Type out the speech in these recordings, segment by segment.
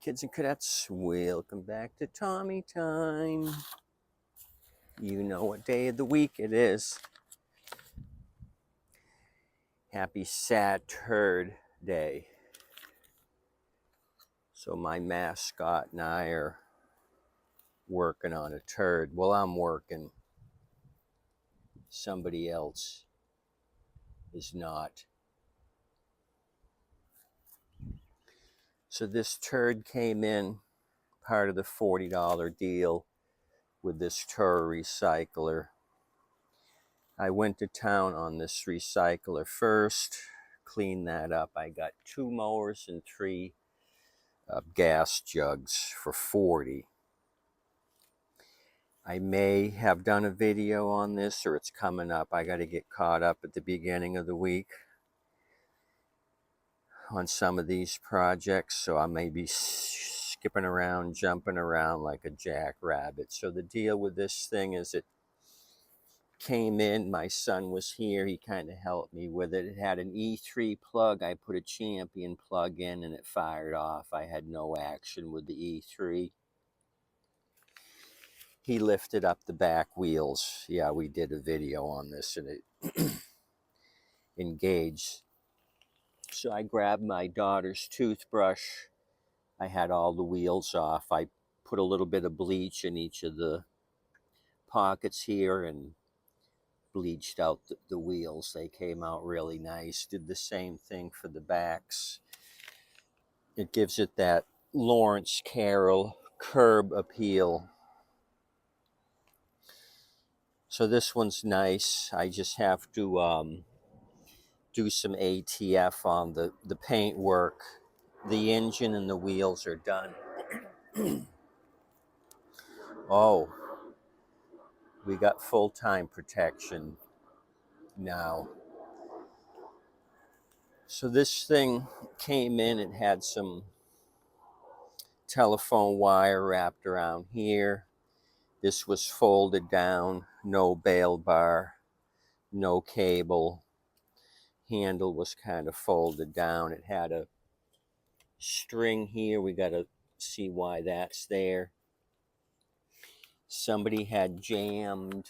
Kids and cadets, welcome back to Tommy Time. You know what day of the week it is. Happy Sad Turd Day. So my mascot and I are working on a turd. Well, I'm working. Somebody else is not. So this turd came in part of the $40 deal with this Toro recycler. I went to town on this recycler first, cleaned that up. I got 2 mowers and 3 gas jugs for $40. I may have done a video on this, or it's coming up. I got to get caught up at the beginning of the week on some of these projects, so I may be skipping around, jumping around like a jackrabbit. So the deal with this thing is it came in, my son was here, he kind of helped me with it. It had an E3 plug. I put a Champion plug in and it fired off. I had no action with the E3. He lifted up the back wheels. Yeah, we did a video on this and it engaged. So I grabbed my daughter's toothbrush. I had all the wheels off. I put a little bit of bleach in each of the pockets here and bleached out the wheels. They came out really nice. Did the same thing for the backs. It gives it that Lawrence Carroll curb appeal. So this one's nice. I just have to do some ATF on the paint work. The engine and the wheels are done. Oh, we got full-time protection now. So this thing came in, it had some telephone wire wrapped around here. This was folded down, no bail bar, no cable. Handle was kind of folded down. It had a string here. We got to see why that's there. Somebody had jammed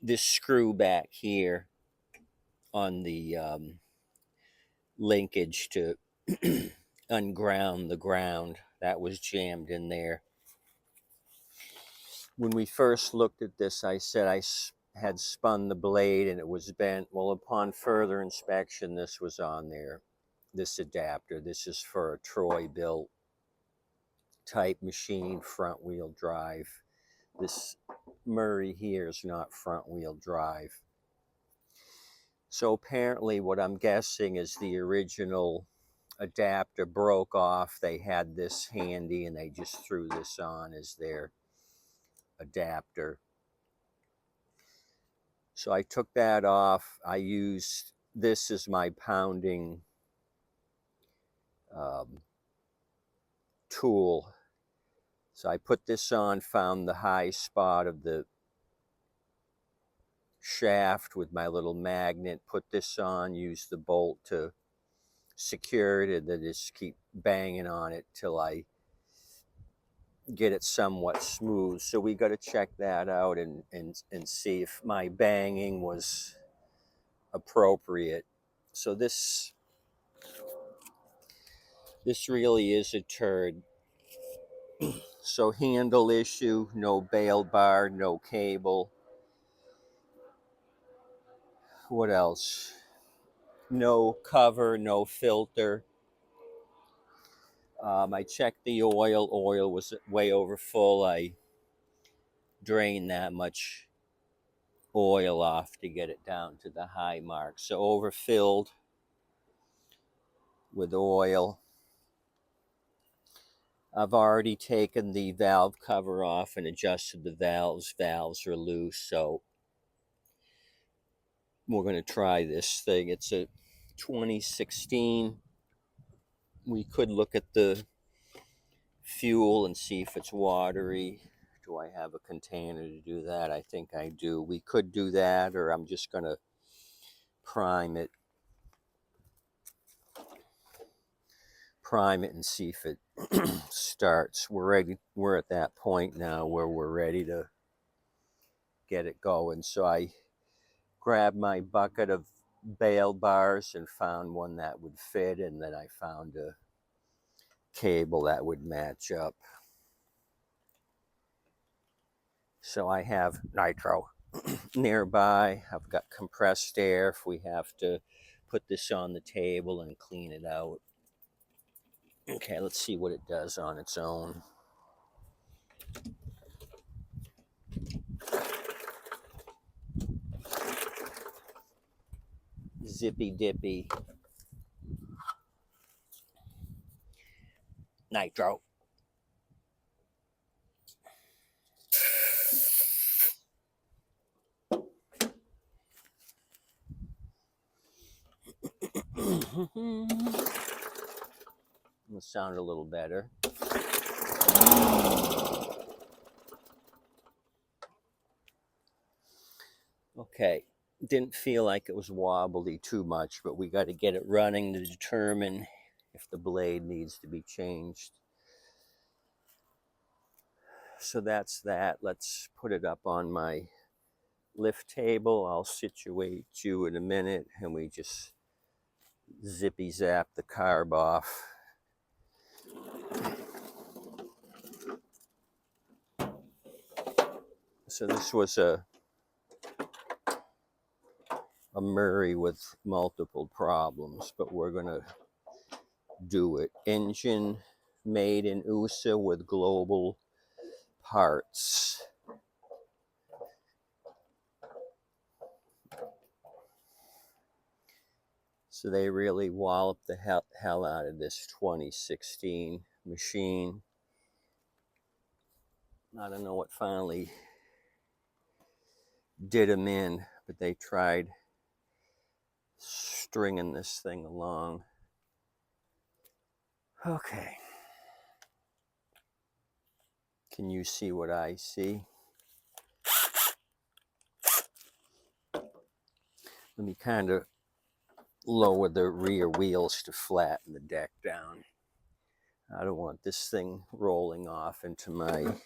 this screw back here on the linkage to unground the ground. That was jammed in there. When we first looked at this, I said I had spun the blade and it was bent. Well, upon further inspection, this was on there, this adapter. This is for a Troy built type machine, front wheel drive. This Murray here is not front wheel drive. So apparently what I'm guessing is the original adapter broke off. They had this handy and they just threw this on as their adapter. So I took that off. I used this as my pounding tool. So I put this on, found the high spot of the shaft with my little magnet, put this on, used the bolt to secure it, and then just keep banging on it till I get it somewhat smooth. So we got to check that out and see if my banging was appropriate. So this really is a turd. So handle issue, no bail bar, no cable. What else? No cover, no filter. I checked the oil. Oil was way over full. I drained that much oil off to get it down to the high mark. So overfilled with oil. I've already taken the valve cover off and adjusted the valves. Valves are loose, so we're going to try this thing. It's a 2016. We could look at the fuel and see if it's watery. Do I have a container to do that? I think I do. We could do that, or I'm just going to prime it. prime it and see if it starts. We're at that point now where we're ready to get it going. So I grabbed my bucket of bail bars and found one that would fit, and then I found a cable that would match up. So I have nitro nearby. I've got compressed air if we have to put this on the table and clean it out. Okay, let's see what it does on its own. Zippy dippy. Nitro. It sounded a little better. Okay, didn't feel like it was wobbly too much, but we got to get it running to determine if the blade needs to be changed. So that's that. Let's put it up on my lift table. I'll situate you in a minute, and we just zippy zap the carb off. So this was a Murray with multiple problems, but we're gonna do it. Engine made in USA with global parts. So they really walloped the hell out of this 2016 machine. I don't know what finally did them in, but they tried stringing this thing along. Okay. Can you see what I see? Let me kind of lower the rear wheels to flatten the deck down. I don't want this thing rolling off into my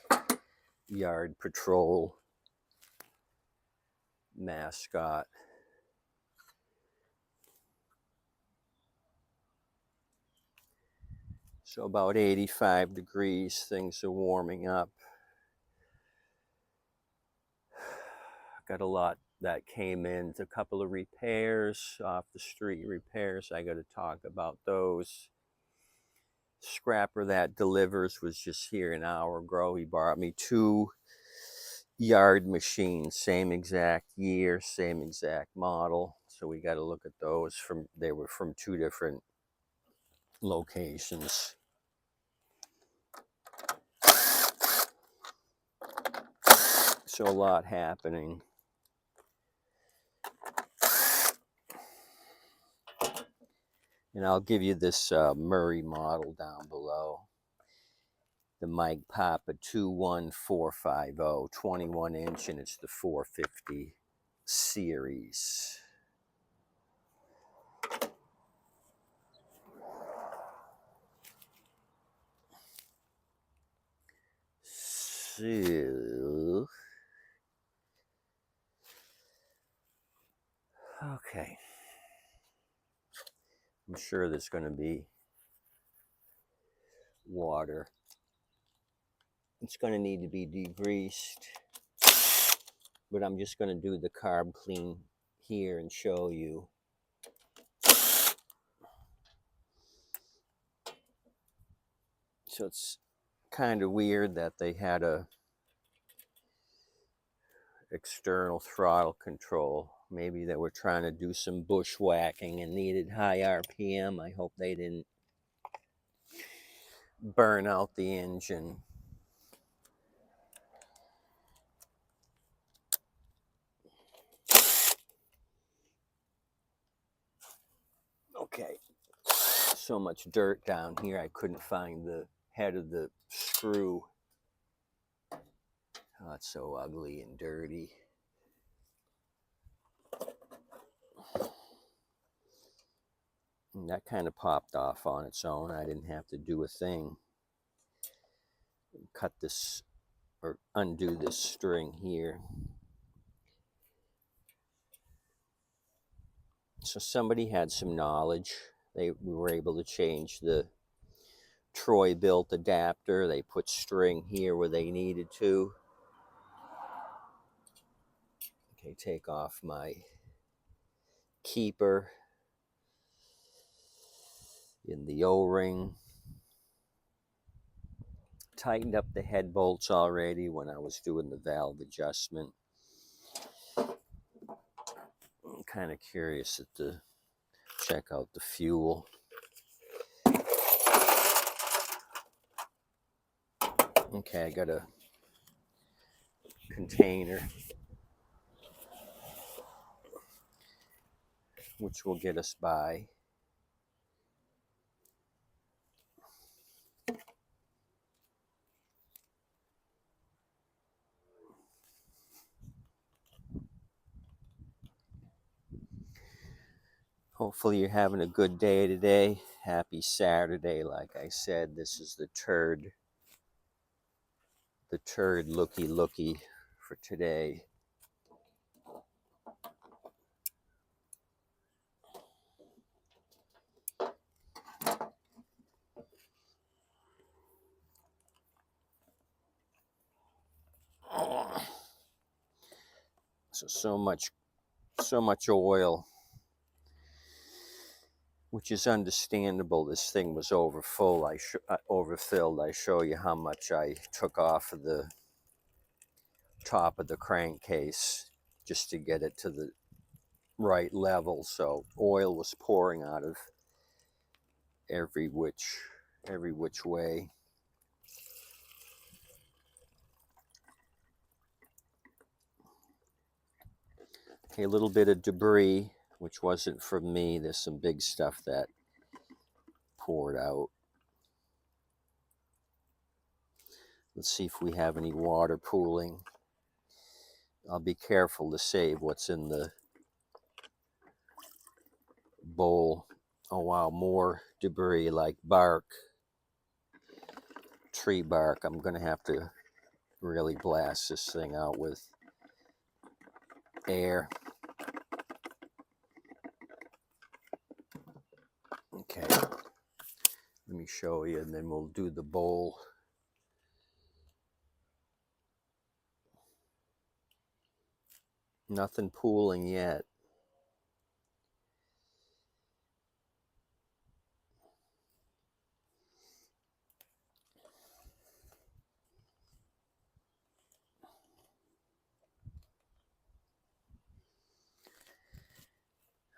yard patrol mascot. So about 85 degrees, things are warming up. Got a lot that came in, a couple of repairs, off the street repairs. I got to talk about those. Scrapper that delivers was just here an hour ago. He brought me 2 yard machines, same exact year, same exact model. So we got to look at those. They were from 2 different locations. So a lot happening. And I'll give you this Murray model down below. The Mike Papa 21450, 21 inch, and it's the 450 series. So, okay. I'm sure there's going to be water. It's going to need to be degreased, but I'm just going to do the carb clean here and show you. So it's kind of weird that they had a external throttle control. Maybe they were trying to do some bushwhacking and needed high RPM. I hope they didn't burn out the engine. Okay, so much dirt down here, I couldn't find the head of the screw. Oh, it's so ugly and dirty. And that kind of popped off on its own. I didn't have to do a thing. Cut this or undo this string here. So somebody had some knowledge. We were able to change the Troy built adapter. They put string here where they needed to. Okay, take off my keeper in the O-ring. Tightened up the head bolts already when I was doing the valve adjustment. I'm kind of curious to check out the fuel. Okay, I got a container which will get us by. Hopefully you're having a good day today. Happy Saturday. Like I said, this is the Turd looky for today. So much oil, which is understandable. This thing was overfilled. I show you how much I took off of the top of the crankcase just to get it to the right level. So oil was pouring out of every which way. Okay, a little bit of debris, which wasn't from me. There's some big stuff that poured out. Let's see if we have any water pooling. I'll be careful to save what's in the bowl. Oh wow, more debris like bark, tree bark. I'm gonna have to really blast this thing out with air. Okay, let me show you and then we'll do the bowl. Nothing pooling yet.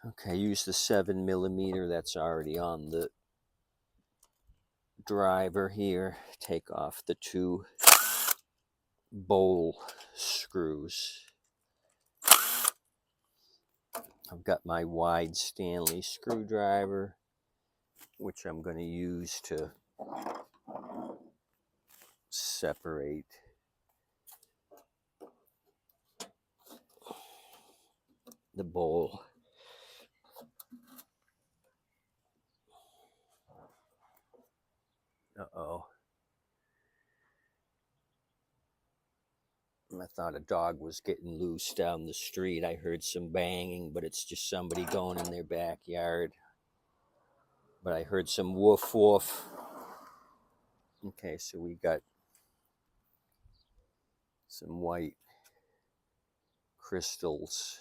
Okay, use the 7mm that's already on the driver here. Take off the 2 bowl screws. I've got my wide Stanley screwdriver, which I'm going to use to separate the bowl. Uh-oh. I thought a dog was getting loose down the street. I heard some banging, but it's just somebody going in their backyard. But I heard some woof woof. Okay, so we got some white crystals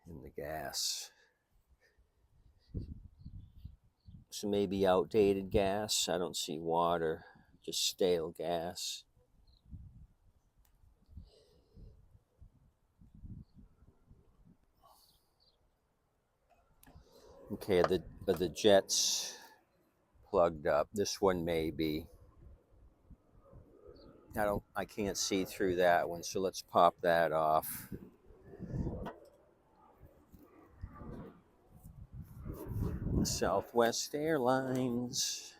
in the gas. So maybe outdated gas. I don't see water, just stale gas. Okay, the jet's plugged up. This one may be. I can't see through that one, so let's pop that off. Southwest Airlines.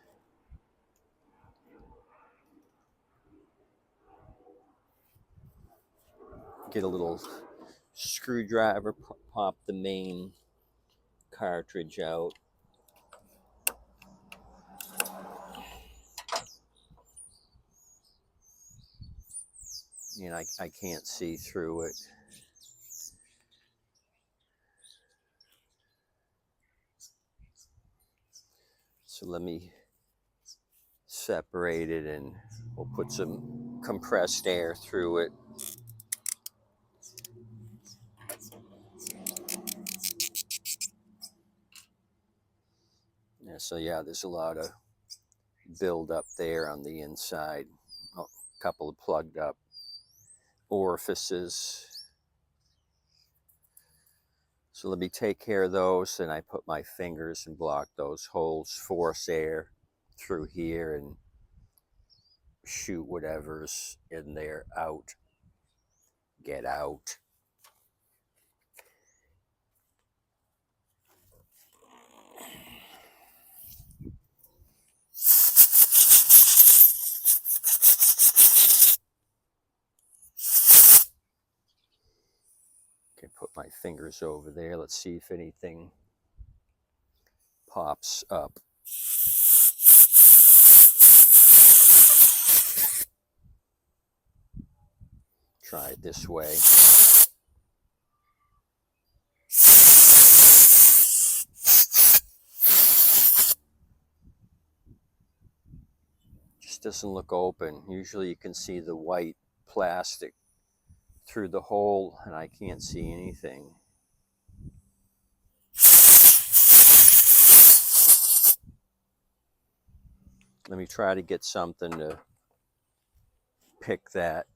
Get a little screwdriver, pop the main cartridge out. And I can't see through it. So let me separate it and we'll put some compressed air through it. Yeah, so yeah, there's a lot of build up there on the inside. A couple of plugged up orifices. So let me take care of those, and I put my fingers and block those holes, force air through here and shoot whatever's in there out. Get out. Okay, put my fingers over there. Let's see if anything pops up. Try it this way. Just doesn't look open. Usually you can see the white plastic through the hole, and I can't see anything. Let me try to get something to pick that.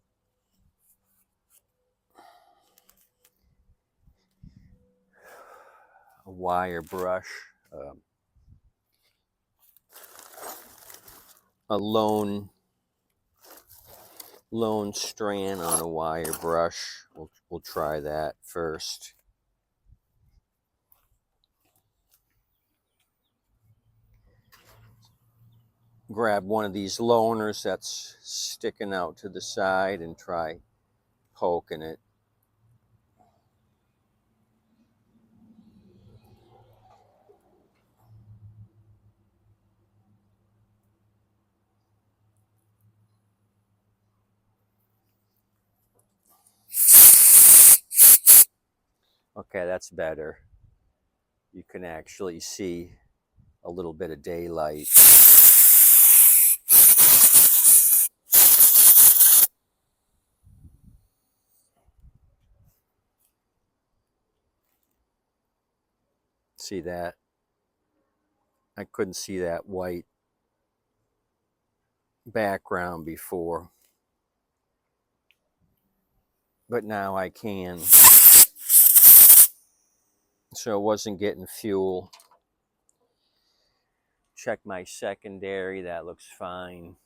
A wire brush, a lone strand on a wire brush. We'll try that first. Grab one of these loners that's sticking out to the side and try poking it. Okay, that's better. You can actually see a little bit of daylight. See that? I couldn't see that white background before, but now I can. So it wasn't getting fuel. Check my secondary, that looks fine.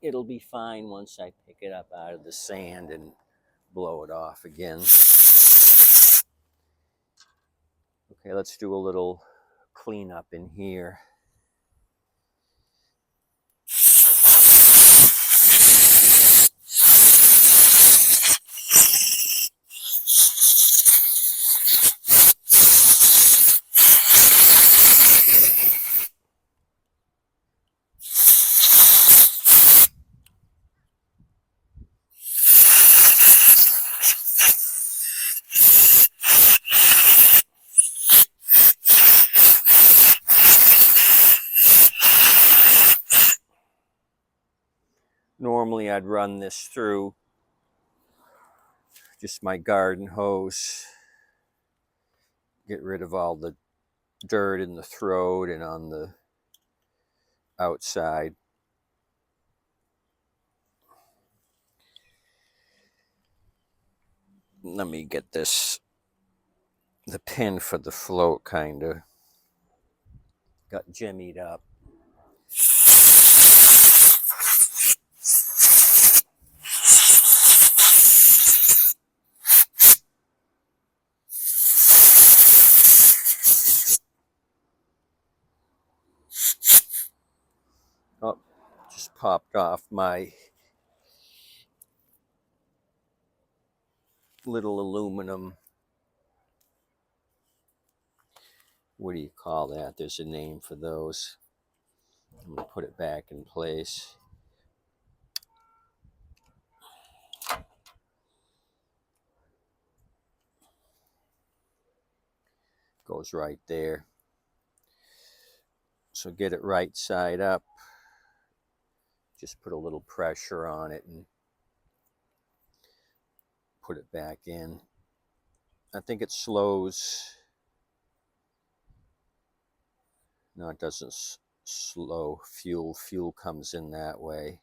It'll be fine once I pick it up out of the sand and blow it off again. Okay, let's do a little cleanup in here. Normally I'd run this through just my garden hose, get rid of all the dirt in the throat and on the outside. Let me get this, the pin for the float kind of got jimmied up. Oh, just popped off my little aluminum, what do you call that? There's a name for those. I'm going to put it back in place. Goes right there. So get it right side up. Just put a little pressure on it and put it back in. I think it slows. No, it doesn't slow fuel. Fuel comes in that way.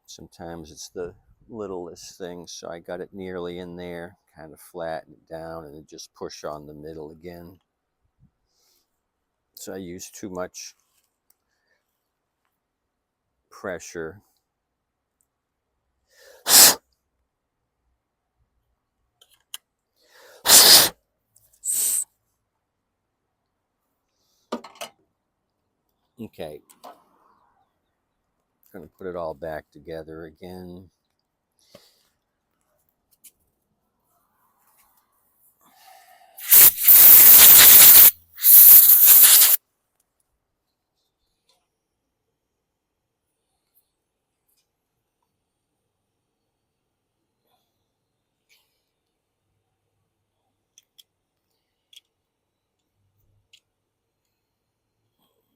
Sometimes it's the littlest thing, so I got it nearly in there, kind of flatten it down, and then just push on the middle again. So I use too much pressure. Okay, going to put it all back together again.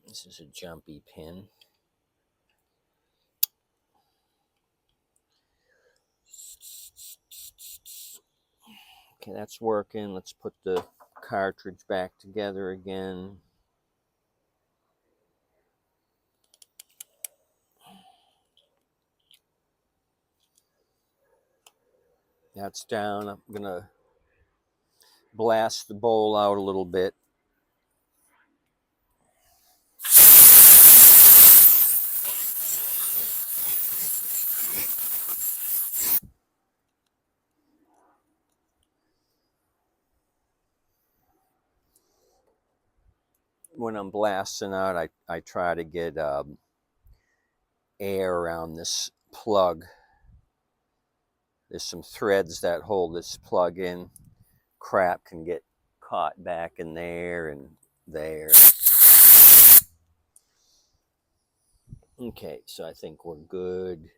This is a jumpy pin. Okay, that's working. Let's put the cartridge back together again. That's down. I'm going to blast the bowl out a little bit. When I'm blasting out, I try to get air around this plug. There's some threads that hold this plug in. Crap can get caught back in there and there. Okay, so I think we're good.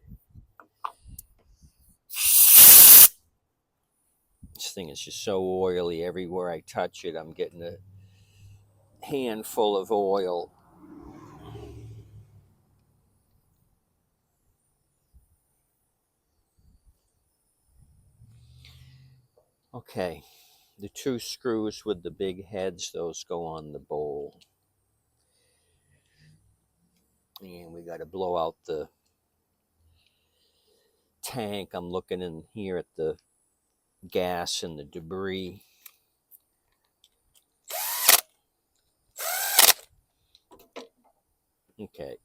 This thing is just so oily. Everywhere I touch it, I'm getting a handful of oil. Okay, the two screws with the big heads, those go on the bowl. And we got to blow out the tank. I'm looking in here at the gas and the debris. Okay,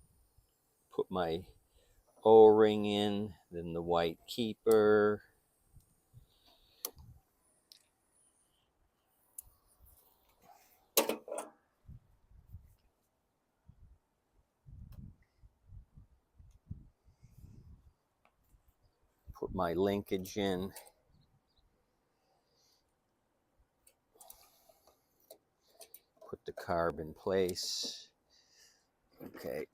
put my O-ring in, then the white keeper. Put my linkage in. Put the carb in place. Okay.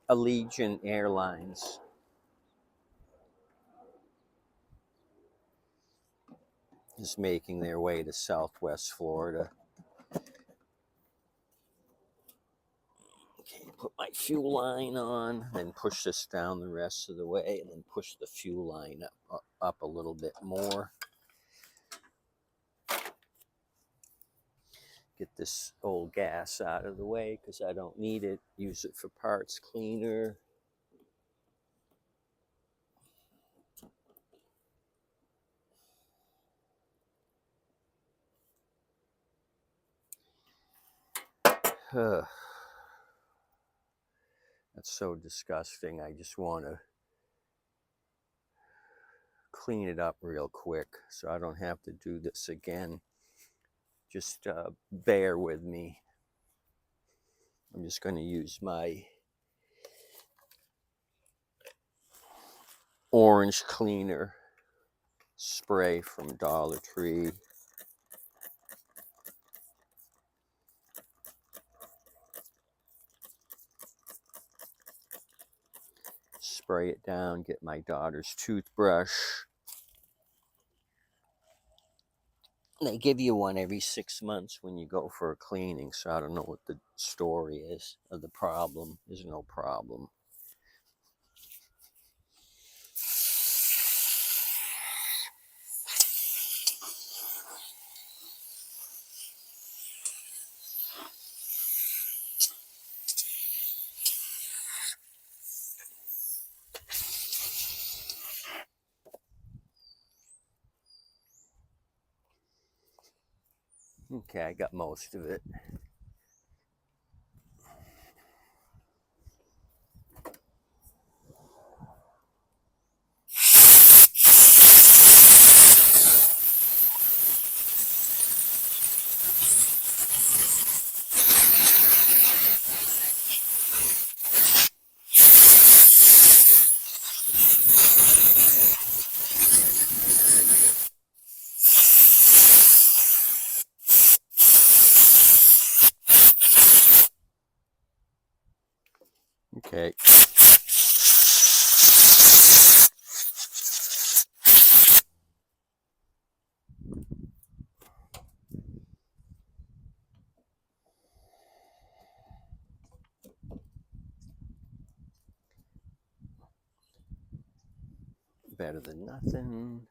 Allegiant Airlines is making their way to Southwest Florida. Okay, put my fuel line on, then push this down the rest of the way, and then push the fuel line up a little bit more. Get this old gas out of the way because I don't need it. Use it for parts cleaner. That's so disgusting. I just want to clean it up real quick so I don't have to do this again. Just bear with me. I'm just going to use my orange cleaner spray from Dollar Tree. Spray it down, get my daughter's toothbrush. They give you one every 6 months when you go for a cleaning, so I don't know what the story is of the problem. There's no problem. Okay, I got most of it. Okay. Better than nothing.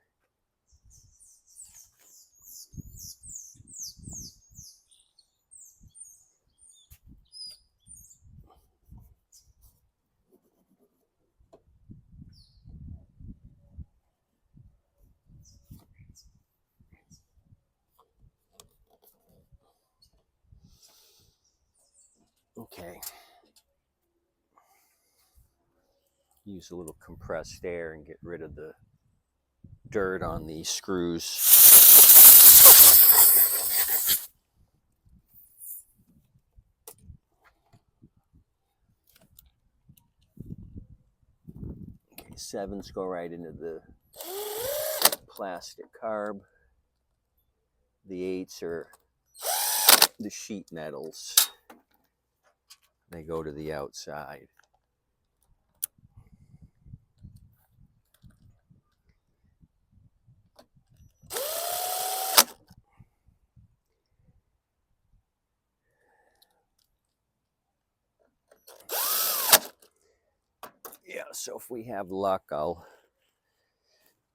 Okay. Use a little compressed air and get rid of the dirt on these screws. Okay, 7s go right into the plastic carb. The 8s are the sheet metals. They go to the outside. Yeah, so if we have luck, I'll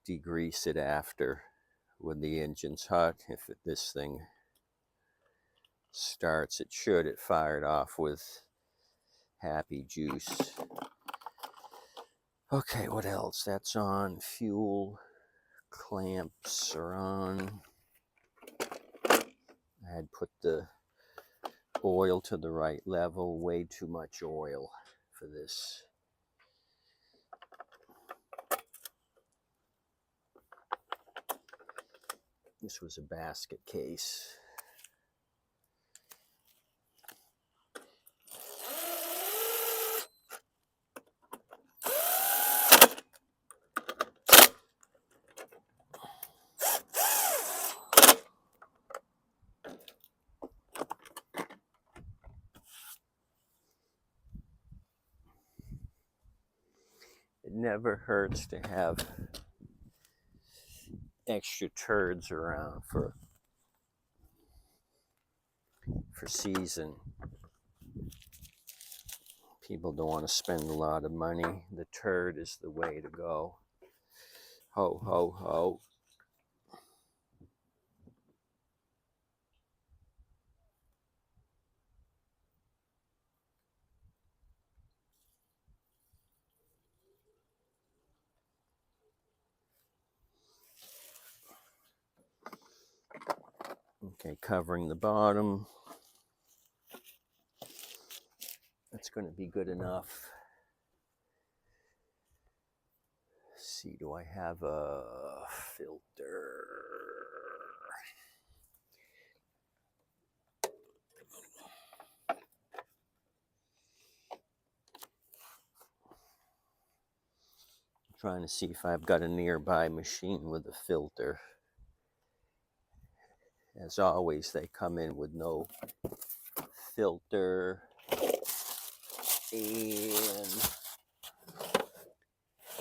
degrease it after when the engine's hot. If this thing starts, it should. It fired off with happy juice. Okay, what else? That's on. Fuel clamps are on. I had put the oil to the right level. Way too much oil for this. This was a basket case. It never hurts to have extra turds around for season. People don't want to spend a lot of money. The turd is the way to go. Ho, ho, ho. Okay, covering the bottom. That's going to be good enough. Let's see, do I have a filter? I'm trying to see if I've got a nearby machine with a filter. As always, they come in with no filter, and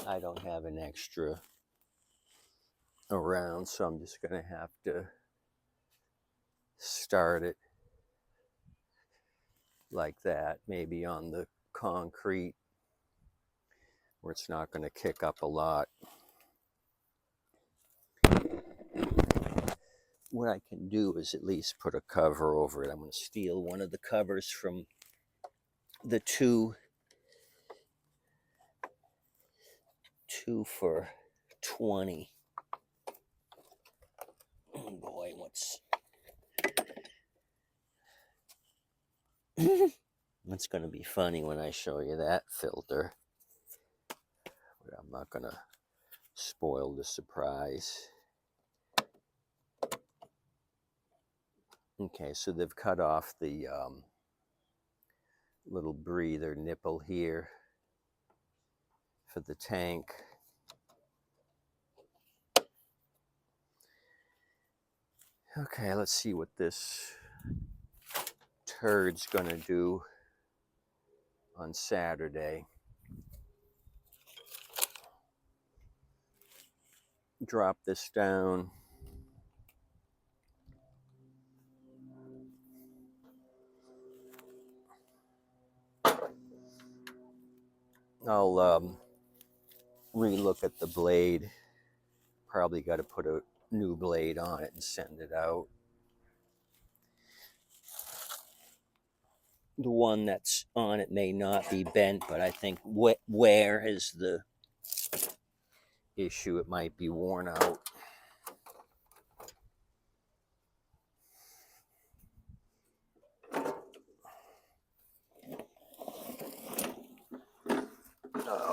I don't have an extra around, so I'm just going to have to start it like that, maybe on the concrete where it's not going to kick up a lot. What I can do is at least put a cover over it. I'm going to steal one of the covers from the two for 20. Oh boy, what's it's going to be funny when I show you that filter, but I'm not going to spoil the surprise. Okay, so they've cut off the little breather nipple here for the tank. Okay, let's see what this Turd's gonna do on Saturday. Drop this down. I'll re-look at the blade. Probably got to put a new blade on it and send it out. The one that's on it may not be bent, but I think wear is the issue. It might be worn out.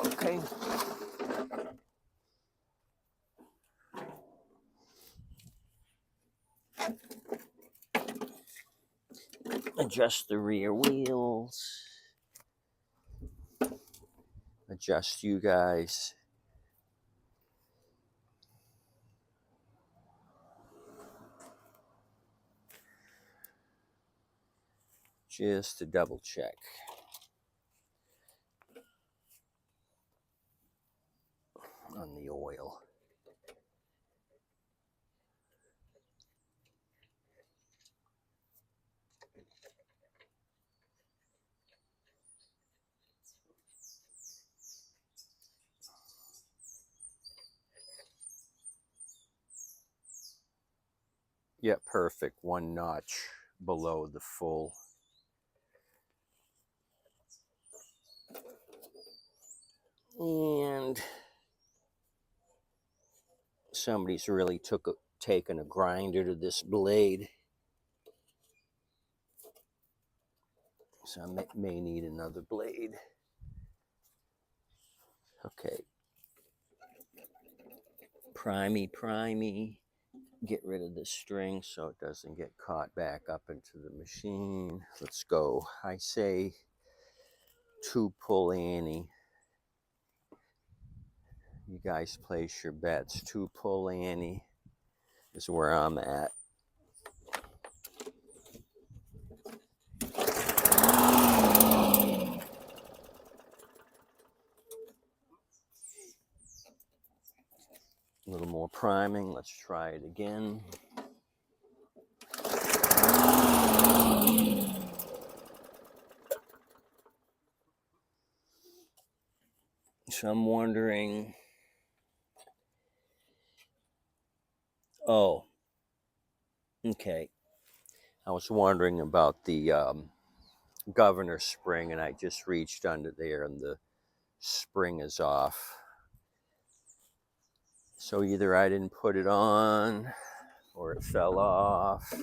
Okay. Adjust the rear wheels. Adjust you guys. Just to double check. On the oil. Yeah, perfect. One notch below the full. And somebody's really taken a grinder to this blade. So I may need another blade. Okay. Primey. Get rid of the string so it doesn't get caught back up into the machine. Let's go. I say 2 pull Annie. You guys place your bets. 2 pull Annie is where I'm at. A little more priming. Let's try it again. So I'm wondering, oh, okay. I was wondering about the governor spring, and I just reached under there and the spring is off. So either I didn't put it on or it fell off.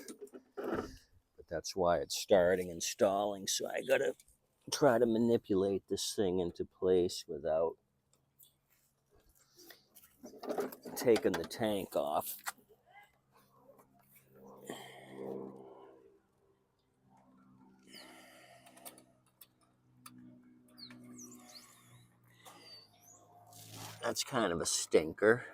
That's why it's starting and stalling. So I gotta try to manipulate this thing into place without taking the tank off. That's kind of a stinker.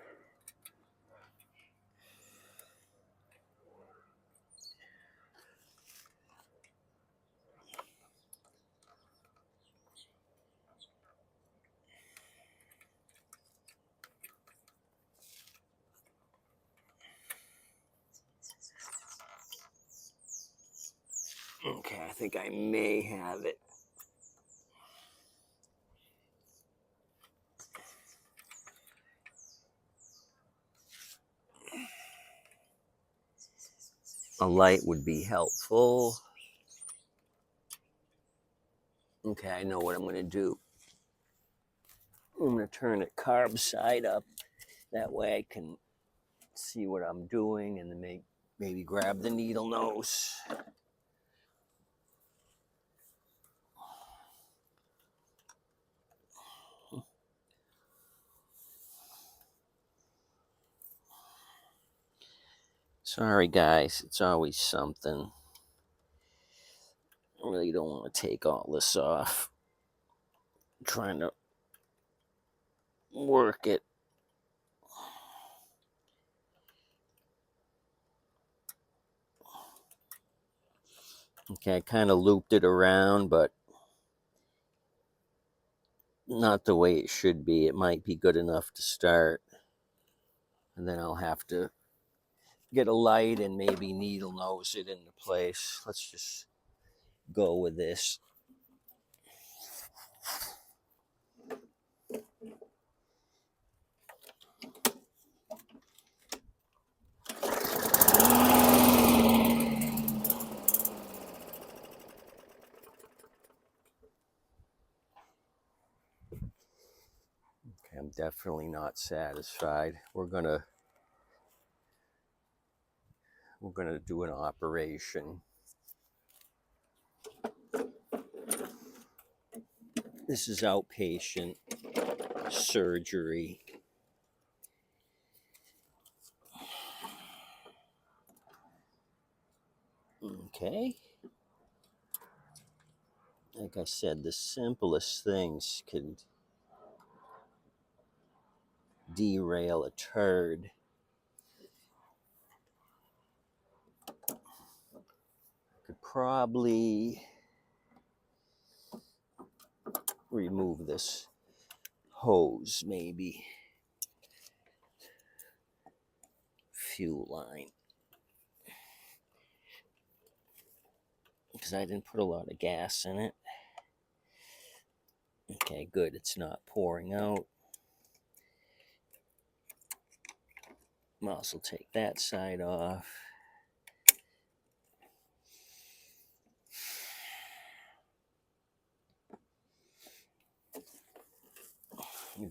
Okay, I think I may have it. A light would be helpful. Okay, I know what I'm going to do. I'm going to turn it carb side up. That way I can see what I'm doing and then maybe grab the needle nose. Sorry guys, it's always something. I really don't want to take all this off. I'm trying to work it. Okay, I kind of looped it around, but not the way it should be. It might be good enough to start. And then I'll have to get a light and maybe needle nose it into place. Let's just go with this. Okay, I'm definitely not satisfied. We're gonna do an operation. This is outpatient surgery. Okay. Like I said, the simplest things could derail a turd. Could probably remove this hose, maybe. Fuel line. Because I didn't put a lot of gas in it. Okay, good. It's not pouring out. I'll also take that side off.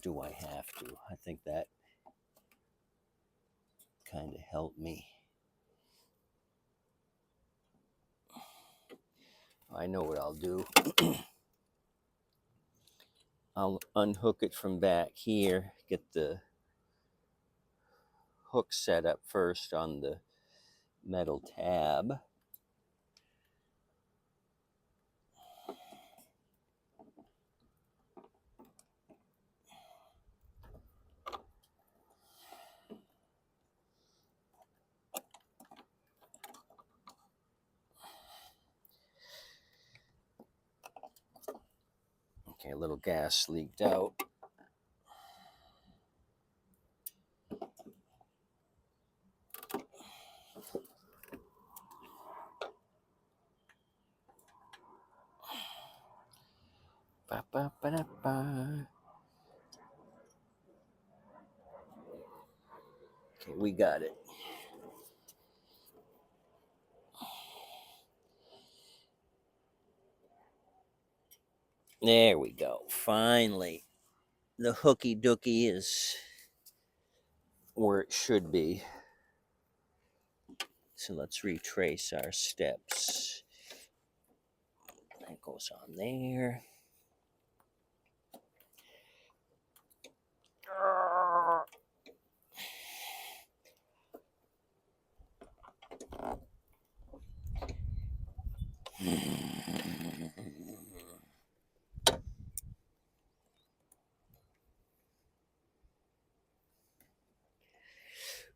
Do I have to? I think that kind of helped me. I know what I'll do. I'll unhook it from back here, get the hook set up first on the metal tab. Okay, a little gas leaked out. Ba, ba, ba, da, ba. Okay, we got it. There we go. Finally, the hooky dookie is where it should be. So let's retrace our steps. goes on there.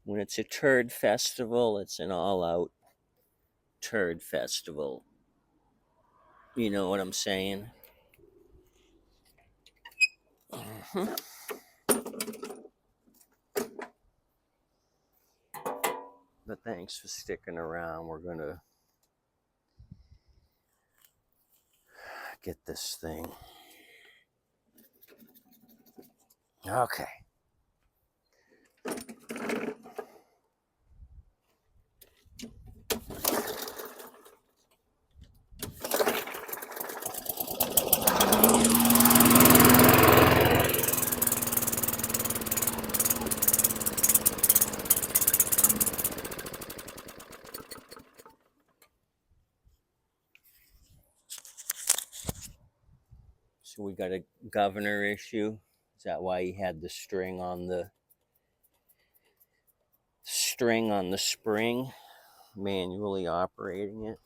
When it's a turd festival, it's an all-out turd festival. You know what I'm saying? Mhm. But thanks for sticking around. We're going to get this thing. Okay. So we got a governor issue. Is that why he had the string on the spring, manually operating it?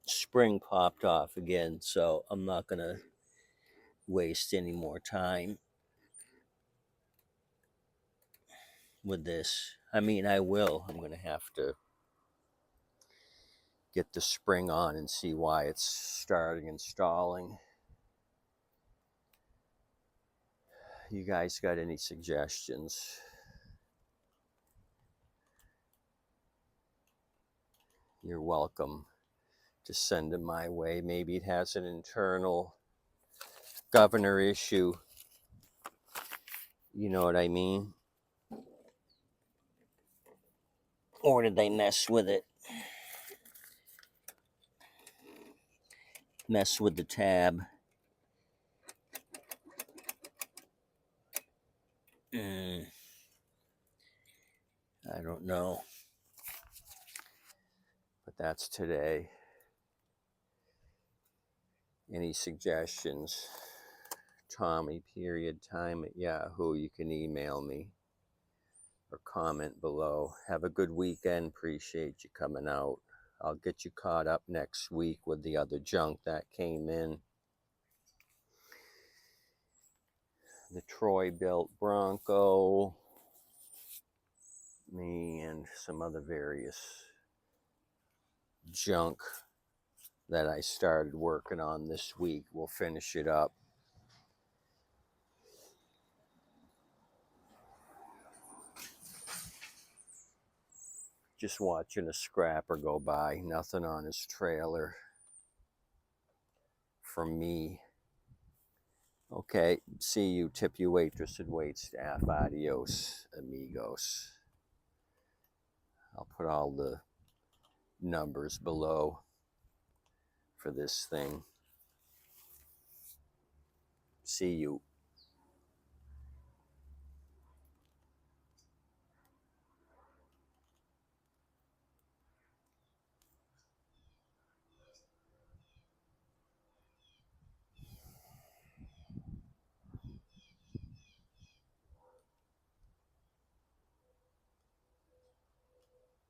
Spring popped off again, so I'm not gonna waste any more time with this. I mean, I will. I'm gonna have to get the spring on and see why it's starting and stalling. You guys got any suggestions? You're welcome to send them my way. Maybe it has an internal governor issue. You know what I mean? Or did they mess with it? Mess with the tab? I don't know. But that's today. Any suggestions? Tommy, time at Yahoo. You can email me or comment below. Have a good weekend. Appreciate you coming out. I'll get you caught up next week with the other junk that came in. The Troy built Bronco and some other various junk that I started working on this week. We'll finish it up. Just watching a scrapper go by. Nothing on his trailer from me. Okay, see you. Tip you waitress and wait staff. Adios, amigos. I'll put all the numbers below for this thing. See you.